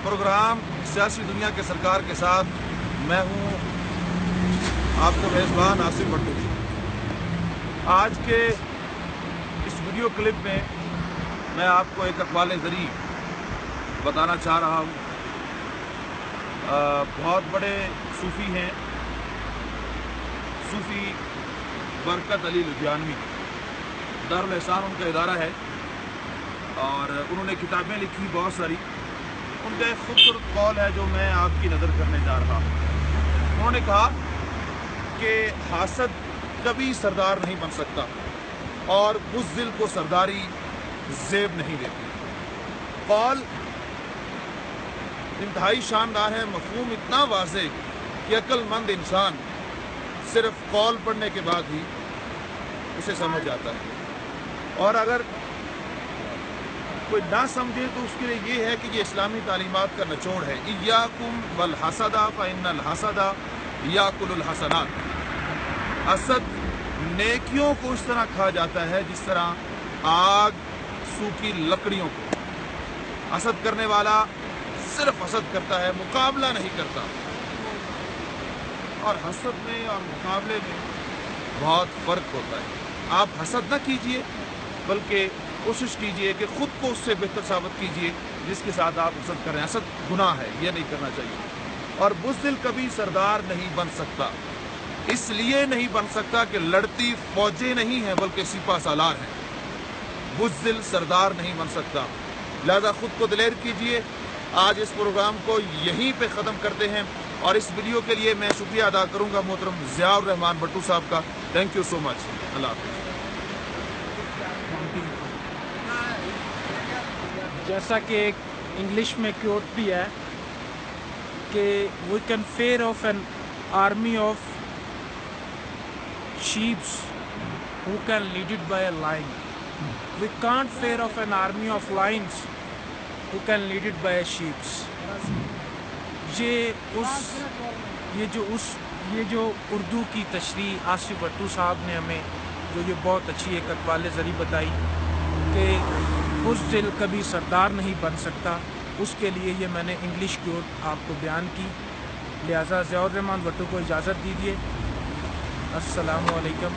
Programme सियासी दुनिया के सरकार के साथ मैं हूं आपका मेज़बान आसिफ भट्टू। आज के इस वीडियो क्लिप में मैं आपको एक अक़वाल ज़री बताना चाह रहा हूं। बहुत बड़े सूफ़ी हैं, सूफ़ी बरकत अली लुधियानवी, दारुल एहसान उनका इदारा है और उन्होंने किताबें लिखी बहुत सारी। उनका एक खूबसूरत कौल है जो मैं आपकी नज़र करने जा रहा हूँ। उन्होंने कहा कि हासद कभी सरदार नहीं बन सकता और बुज़दिल को सरदारी ज़ेब नहीं देती। कौल इंतहाई शानदार है, मफ़हूम इतना वाज़ेह कि अक्लमंद इंसान सिर्फ कौल पढ़ने के बाद ही उसे समझ आता है, और अगर कोई ना समझे तो उसके लिए ये है कि ये इस्लामी तालीमात का निचोड़ है। इय्याकुम वल हसदा फ़इन्नल हसदा याकुलुल हसनात। हसद नेकियों को इस तरह खा जाता है जिस तरह आग सूखी लकड़ियों को। हसद करने वाला सिर्फ हसद करता है, मुकाबला नहीं करता। और हसद में और मुकाबले में बहुत फ़र्क होता है। आप हसद न कीजिए बल्कि कोशिश कीजिए कि ख़ुद को उससे बेहतर साबित कीजिए जिसके साथ आप हसद कर रहे हैं। हसद गुनाह है, यह नहीं करना चाहिए। और बुज़दिल कभी सरदार नहीं बन सकता, इसलिए नहीं बन सकता कि लड़ती फौजें नहीं हैं बल्कि सिपा सालार हैं। बुज़दिल सरदार नहीं बन सकता, लिहाजा ख़ुद को दिलेर कीजिए। आज इस प्रोग्राम को यहीं पे ख़त्म करते हैं और इस वीडियो के लिए मैं शुक्रिया अदा करूँगा मोहतरम ज़ियाउर रहमान भट्टू साहब का। Thank you so much. अल्लाह हाफ़िज़। जैसा कि एक इंग्लिश में क्योट भी है कि we can fear of an army of sheeps who can lead it by a lion, we can't fear of an army of lions who can lead it by sheeps. ये जो उर्दू की तशरीह आसिफ भट्टू साहब ने हमें जो ये बहुत अच्छी एक अक़वाल ज़री बताई कि बुज़दिल कभी सरदार नहीं बन सकता, उसके लिए ये मैंने इंग्लिश क्योट आपको बयान की। लिहाजा ज़ियाउर रहमान भट्टू को इजाज़त दीजिए। अस्सलामु अलैकुम।